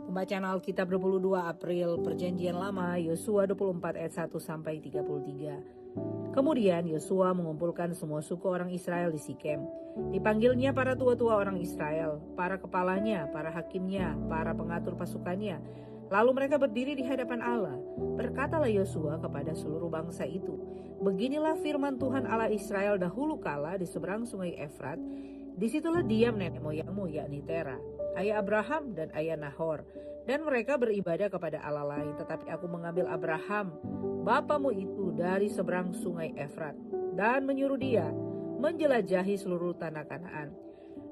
Pembacaan Alkitab 22 April Perjanjian Lama, Yosua 24 ayat 1 sampai 33. Kemudian Yosua mengumpulkan semua suku orang Israel di Sikem. Dipanggilnya para tua-tua orang Israel, para kepalanya, para hakimnya, para pengatur pasukannya. Lalu mereka berdiri di hadapan Allah. Berkatalah Yosua kepada seluruh bangsa itu, "Beginilah firman Tuhan Allah Israel dahulu kala di seberang sungai Efrat. Disitulah diam nenek moyangmu, yakni Tera, ayah Abraham dan ayah Nahor. Dan mereka beribadah kepada Allah lain. Tetapi aku mengambil Abraham, bapamu itu, dari seberang sungai Efrat, dan menyuruh dia menjelajahi seluruh tanah Kanaan.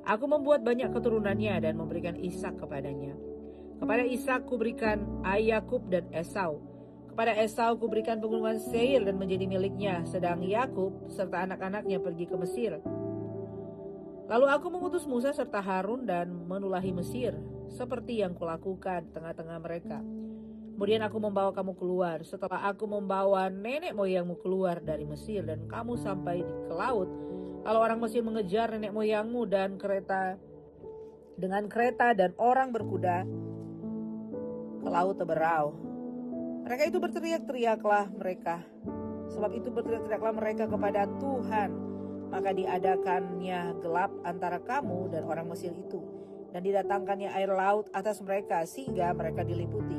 Aku membuat banyak keturunannya dan memberikan Ishak kepadanya. Kepada Ishak kuberikan Yakub dan Esau. Kepada Esau kuberikan pegunungan Seir dan menjadi miliknya, sedang Yakub serta anak-anaknya pergi ke Mesir. Lalu aku mengutus Musa serta Harun dan menulahi Mesir, seperti yang kulakukan tengah-tengah mereka. Kemudian aku membawa kamu keluar, setelah aku membawa nenek moyangmu keluar dari Mesir, dan kamu sampai ke laut. Lalu orang Mesir mengejar nenek moyangmu dan dengan kereta dan orang berkuda ke laut Teberau. Mereka itu berteriak-teriaklah mereka kepada Tuhan. Maka diadakannya gelap antara kamu dan orang Mesir itu, dan didatangkannya air laut atas mereka sehingga mereka diliputi.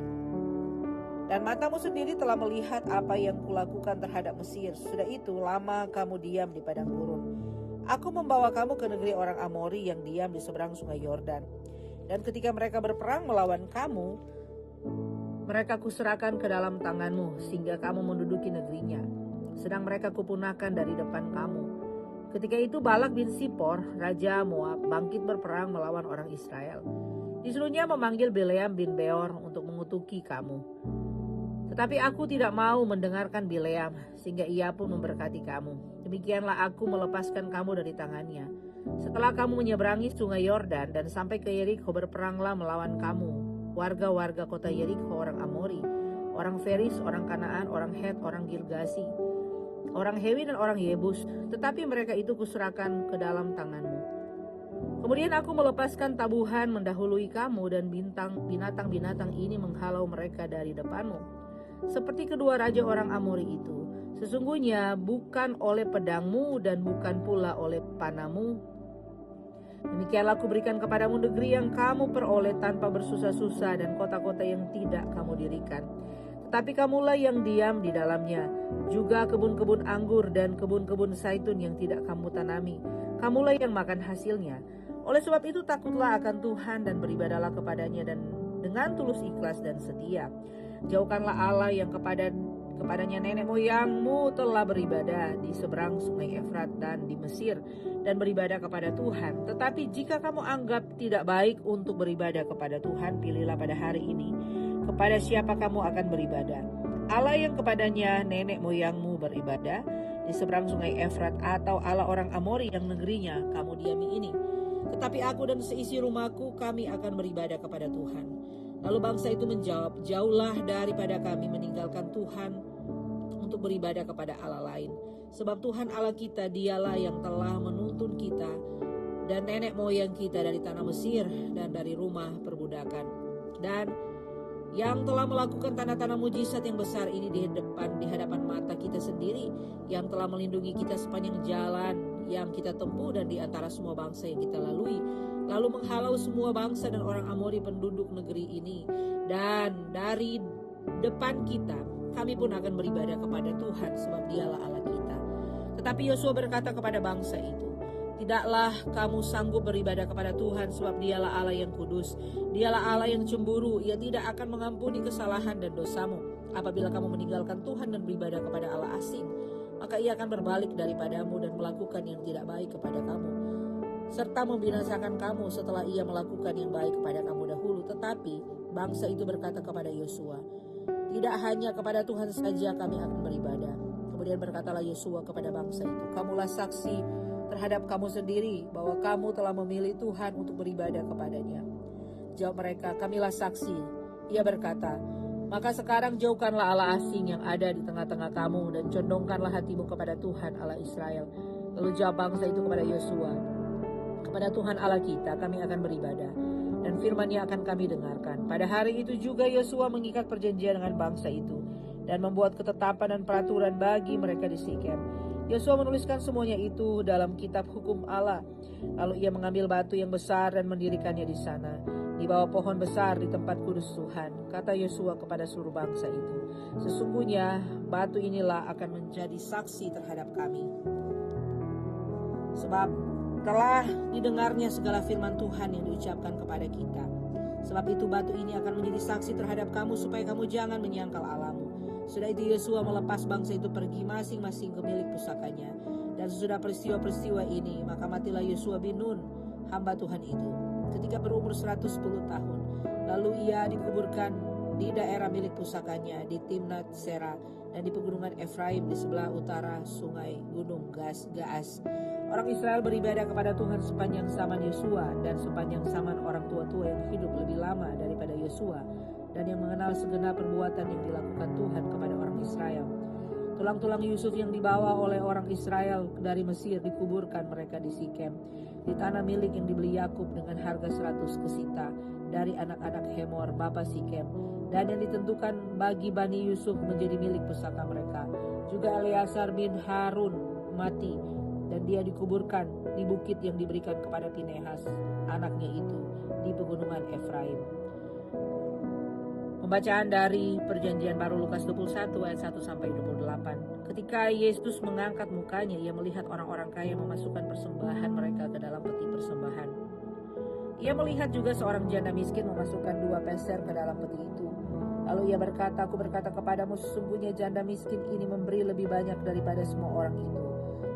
Dan matamu sendiri telah melihat apa yang kulakukan terhadap Mesir. Sudah itu lama kamu diam di padang gurun. Aku membawa kamu ke negeri orang Amori yang diam di seberang sungai Yordan. Dan ketika mereka berperang melawan kamu, mereka kuserahkan ke dalam tanganmu sehingga kamu menduduki negerinya. Sedang mereka kupunahkan dari depan kamu. Ketika itu Balak bin Sipor, raja Moab, bangkit berperang melawan orang Israel. Disuruhnya memanggil Bileam bin Beor untuk mengutuki kamu. Tetapi aku tidak mau mendengarkan Bileam, sehingga ia pun memberkati kamu. Demikianlah aku melepaskan kamu dari tangannya. Setelah kamu menyeberangi sungai Yordan dan sampai ke Yerikho, berperanglah melawan kamu warga-warga kota Yerikho, orang Amori, orang Feris, orang Kanaan, orang Het, orang Girgasi, orang Hewi dan orang Yebus, tetapi mereka itu kuserahkan ke dalam tanganmu. Kemudian aku melepaskan tabuhan mendahului kamu, dan binatang-binatang ini menghalau mereka dari depanmu. Seperti kedua raja orang Amori itu, sesungguhnya bukan oleh pedangmu dan bukan pula oleh panamu. Demikianlah aku berikan kepadamu negeri yang kamu peroleh tanpa bersusah-susah, dan kota-kota yang tidak kamu dirikan. Tetapi kamulah yang diam di dalamnya, juga kebun-kebun anggur dan kebun-kebun zaitun yang tidak kamu tanami. Kamulah yang makan hasilnya. Oleh sebab itu takutlah akan Tuhan dan beribadahlah kepadanya dan dengan tulus ikhlas dan setia. Jauhkanlah Allah yang kepadanya nenek moyangmu telah beribadah di seberang sungai Efrat dan di Mesir, dan beribadah kepada Tuhan. Tetapi jika kamu anggap tidak baik untuk beribadah kepada Tuhan, pilihlah pada hari ini kepada siapa kamu akan beribadah. Allah yang kepadanya nenek moyangmu beribadah di seberang sungai Efrat, atau Allah orang Amori yang negerinya kamu diami ini. Tetapi aku dan seisi rumahku, kami akan beribadah kepada Tuhan. Lalu bangsa itu menjawab, "Jauhlah daripada kami meninggalkan Tuhan untuk beribadah kepada Allah lain. Sebab Tuhan Allah kita, dialah yang telah menuntun kita dan nenek moyang kita dari tanah Mesir dan dari rumah perbudakan. Dan yang telah melakukan tanda-tanda mujizat yang besar ini di hadapan mata kita sendiri, yang telah melindungi kita sepanjang jalan yang kita tempuh dan di antara semua bangsa yang kita lalui, lalu menghalau semua bangsa dan orang Amori penduduk negeri ini. Dan dari depan kita, kami pun akan beribadah kepada Tuhan, sebab dialah Allah kita." Tetapi Yosua berkata kepada bangsa itu, "Tidaklah kamu sanggup beribadah kepada Tuhan, sebab dialah Allah yang kudus. Dialah Allah yang cemburu, ia tidak akan mengampuni kesalahan dan dosamu. Apabila kamu meninggalkan Tuhan dan beribadah kepada Allah asing, maka ia akan berbalik daripadamu dan melakukan yang tidak baik kepada kamu, serta membinasakan kamu setelah ia melakukan yang baik kepada kamu dahulu." Tetapi bangsa itu berkata kepada Yosua, "Tidak hanya kepada Tuhan saja kami akan beribadah." Kemudian berkatalah Yosua kepada bangsa itu, "Kamulah saksi terhadap kamu sendiri bahwa kamu telah memilih Tuhan untuk beribadah kepadanya." Jawab mereka, "Kamilah saksi." Ia berkata, "Maka sekarang jauhkanlah Allah asing yang ada di tengah-tengah kamu, dan condongkanlah hatimu kepada Tuhan Allah Israel." Lalu jawab bangsa itu kepada Yosua, "Kepada Tuhan Allah kita kami akan beribadah, dan firman-Nya akan kami dengarkan. Pada hari itu juga Yosua mengikat perjanjian dengan bangsa itu dan membuat ketetapan dan peraturan bagi mereka di Sikem. Yosua menuliskan semuanya itu dalam kitab hukum Allah. Lalu ia mengambil batu yang besar dan mendirikannya di sana, di bawah pohon besar di tempat kudus Tuhan. Kata Yosua kepada seluruh bangsa itu, sesungguhnya batu inilah akan menjadi saksi terhadap kami. Sebab telah didengarnya segala firman Tuhan yang diucapkan kepada kita. Sebab itu batu ini akan menjadi saksi terhadap kamu, supaya kamu jangan menyangkal Allahmu. Sudah itu Yosua melepas bangsa itu pergi masing-masing ke milik pusakanya. Dan sesudah peristiwa-peristiwa ini, maka matilah Yosua bin Nun, hamba Tuhan itu, ketika berumur 110 tahun. Lalu ia dikuburkan di daerah milik pusakanya di Timnat Serah dan di pegunungan Efraim di sebelah utara sungai Gunung Gaas. Orang Israel beribadah kepada Tuhan sepanjang zaman Yosua dan sepanjang zaman orang tua-tua yang hidup lebih lama daripada Yosua dan yang mengenal segenap perbuatan yang dilakukan Tuhan kepada orang Israel. Tulang-tulang Yusuf yang dibawa oleh orang Israel dari Mesir dikuburkan mereka di Sikem, di tanah milik yang dibeli Yakub dengan harga 100 kesita dari anak-anak Hemor bapa Sikem, dan yang ditentukan bagi Bani Yusuf menjadi milik pusaka mereka. Juga Eleazar bin Harun mati, dan dia dikuburkan di bukit yang diberikan kepada Pinehas, anaknya itu, di pegunungan Efraim. Pembacaan dari Perjanjian Baru Lukas 21 ayat 1 sampai 28. Ketika Yesus mengangkat mukanya, ia melihat orang-orang kaya memasukkan persembahan mereka ke dalam peti persembahan. Ia melihat juga seorang janda miskin memasukkan 2 peser ke dalam peti itu. Lalu ia berkata, aku berkata kepadamu, sesungguhnya janda miskin ini memberi lebih banyak daripada semua orang itu.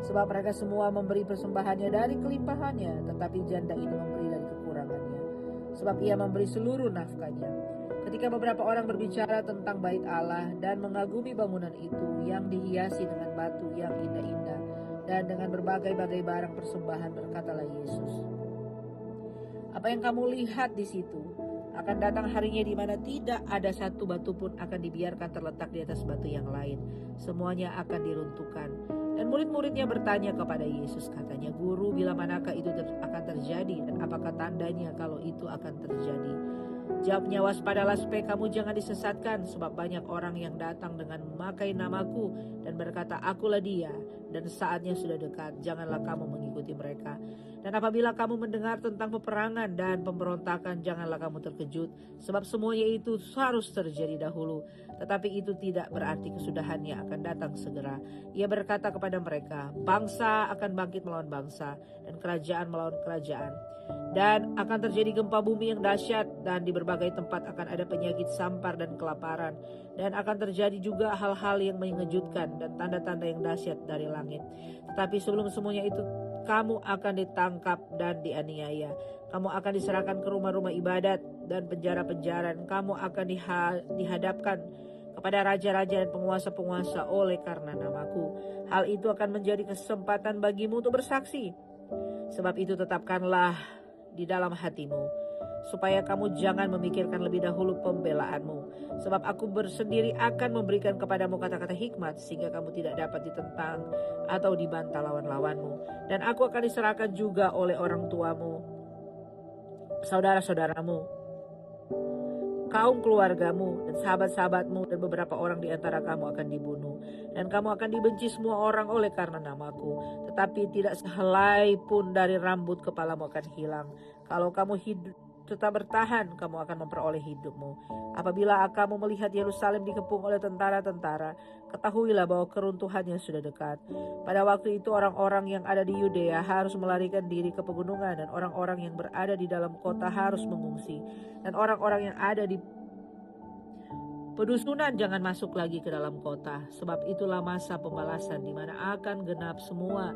Sebab mereka semua memberi persembahannya dari kelimpahannya, tetapi janda ini memberi dari kekurangannya. Sebab ia memberi seluruh nafkahnya. Ketika beberapa orang berbicara tentang bait Allah dan mengagumi bangunan itu yang dihiasi dengan batu yang indah-indah dan dengan berbagai-bagai barang persembahan, berkatalah Yesus, apa yang kamu lihat di situ? Akan datang harinya di mana tidak ada satu batu pun akan dibiarkan terletak di atas batu yang lain. Semuanya akan diruntuhkan. Dan murid-muridnya bertanya kepada Yesus, katanya, Guru, bila manakah itu akan terjadi dan apakah tandanya kalau itu akan terjadi? Jawabnya, waspadalah supaya kamu jangan disesatkan, sebab banyak orang yang datang dengan memakai namaku dan berkata, akulah dia, dan saatnya sudah dekat, janganlah kamu mengikuti mereka. Dan apabila kamu mendengar tentang peperangan dan pemberontakan, janganlah kamu terkejut, sebab semuanya itu harus terjadi dahulu, tetapi itu tidak berarti kesudahannya akan datang segera. Ia berkata kepada mereka, bangsa akan bangkit melawan bangsa, dan kerajaan melawan kerajaan. Dan akan terjadi gempa bumi yang dahsyat, dan di berbagai tempat akan ada penyakit sampar dan kelaparan. Dan akan terjadi juga hal-hal yang mengejutkan dan tanda-tanda yang dahsyat dari langit. Tetapi sebelum semuanya itu, kamu akan ditangkap dan dianiaya. Kamu akan diserahkan ke rumah-rumah ibadat dan penjara-penjara. Kamu akan dihadapkan kepada raja-raja dan penguasa-penguasa oleh karena namaku. Hal itu akan menjadi kesempatan bagimu untuk bersaksi. Sebab itu tetapkanlah di dalam hatimu, supaya kamu jangan memikirkan lebih dahulu pembelaanmu. Sebab aku bersendiri akan memberikan kepadamu kata-kata hikmat, sehingga kamu tidak dapat ditentang atau dibantah lawan-lawanmu. Dan aku akan diserahkan juga oleh orang tuamu, saudara-saudaramu, kaum keluargamu, dan sahabat-sahabatmu, dan beberapa orang di antara kamu akan dibunuh. Dan kamu akan dibenci semua orang oleh karena namaku. Tetapi tidak sehelai pun dari rambut kepalamu akan hilang. Kalau kamu hidup tetap bertahan, kamu akan memperoleh hidupmu. Apabila kamu melihat Yerusalem dikepung oleh tentara-tentara, ketahuilah bahwa keruntuhannya sudah dekat. Pada waktu itu orang-orang yang ada di Yudea harus melarikan diri ke pegunungan, dan orang-orang yang berada di dalam kota harus mengungsi. Dan orang-orang yang ada di pedusunan jangan masuk lagi ke dalam kota, sebab itulah masa pembalasan di mana akan genap semua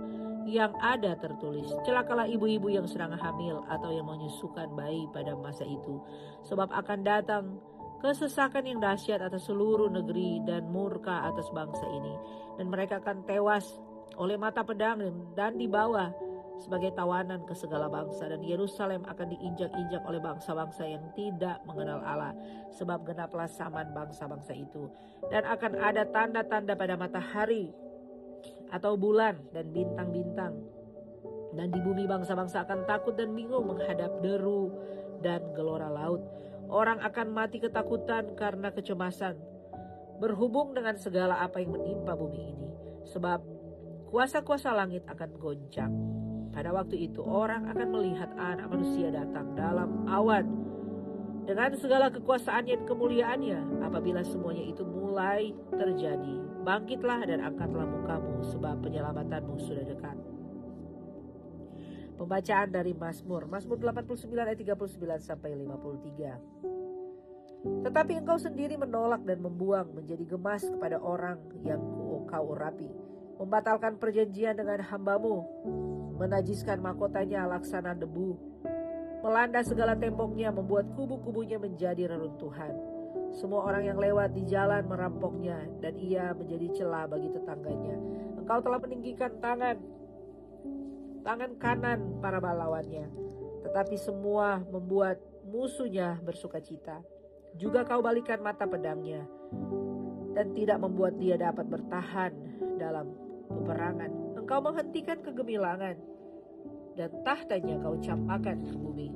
yang ada tertulis. Celakalah ibu-ibu yang sedang hamil atau yang menyusukan bayi pada masa itu, sebab akan datang kesesakan yang dahsyat atas seluruh negeri dan murka atas bangsa ini, dan mereka akan tewas oleh mata pedang dan dibawa sebagai tawanan ke segala bangsa. Dan Yerusalem akan diinjak-injak oleh bangsa-bangsa yang tidak mengenal Allah, sebab genaplah zaman bangsa-bangsa itu. Dan akan ada tanda-tanda pada matahari atau bulan dan bintang-bintang. Dan di bumi bangsa-bangsa akan takut dan bingung menghadap deru dan gelora laut. Orang akan mati ketakutan karena kecemasan, berhubung dengan segala apa yang menimpa bumi ini. Sebab kuasa-kuasa langit akan goncang. Pada waktu itu orang akan melihat Anak Manusia datang dalam awan dengan segala kekuasaannya dan kemuliaannya. Apabila semuanya itu mulai terjadi, bangkitlah dan angkatlah mukamu, sebab penyelamatanmu sudah dekat. Pembacaan dari Mazmur 89 ayat 39 sampai 53. Tetapi engkau sendiri menolak dan membuang menjadi gemas kepada orang yang kau urapi, membatalkan perjanjian dengan hambamu, menajiskan mahkotanya laksana debu, melanda segala temboknya, membuat kubu-kubunya menjadi reruntuhan. Semua orang yang lewat di jalan merampoknya, dan ia menjadi celah bagi tetangganya. Engkau telah meninggikan tangan kanan para pahlawannya, tetapi semua membuat musuhnya bersukacita. Juga kau balikan mata pedangnya, dan tidak membuat dia dapat bertahan dalam peperangan. Engkau menghentikan kegemilangan, dan tahtanya kau campakkan ke bumi.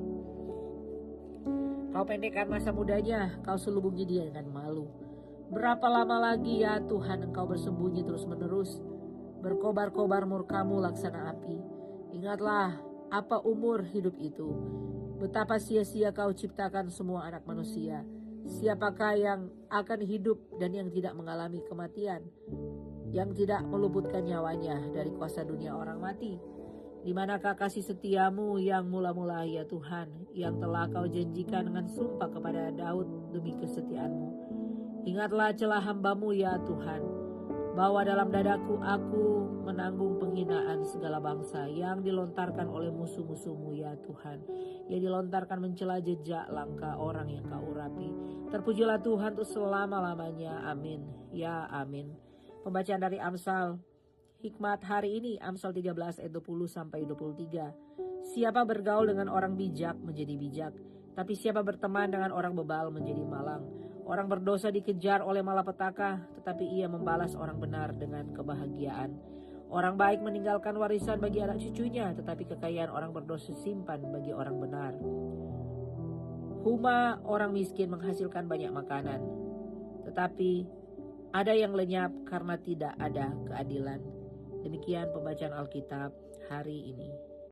Kau pendekkan masa mudanya, kau selubungi dia dengan malu. Berapa lama lagi ya Tuhan engkau bersembunyi terus menerus? Berkobar-kobar murkamu laksana api. Ingatlah apa umur hidup itu, betapa sia-sia kau ciptakan semua anak manusia. Siapakah yang akan hidup dan yang tidak mengalami kematian, yang tidak meluputkan nyawanya dari kuasa dunia orang mati? Di manakah kasih setiamu yang mula-mula ya Tuhan, yang telah kau janjikan dengan sumpah kepada Daud demi kesetiaanmu? Ingatlah celah hambamu ya Tuhan, bahwa dalam dadaku aku menanggung penghinaan segala bangsa yang dilontarkan oleh musuh-musuhmu ya Tuhan, yang dilontarkan mencela jejak langkah orang yang kau urapi. Terpujilah Tuhan untuk selama-lamanya. Amin. Ya amin. Pembacaan dari Amsal. Hikmat hari ini Amsal 13 ayat 20 sampai 23. Siapa bergaul dengan orang bijak menjadi bijak, tapi siapa berteman dengan orang bebal menjadi malang. Orang berdosa dikejar oleh malapetaka, tetapi ia membalas orang benar dengan kebahagiaan. Orang baik meninggalkan warisan bagi anak cucunya, tetapi kekayaan orang berdosa simpan bagi orang benar. Huma orang miskin menghasilkan banyak makanan, tetapi ada yang lenyap karena tidak ada keadilan. Demikian pembacaan Alkitab hari ini.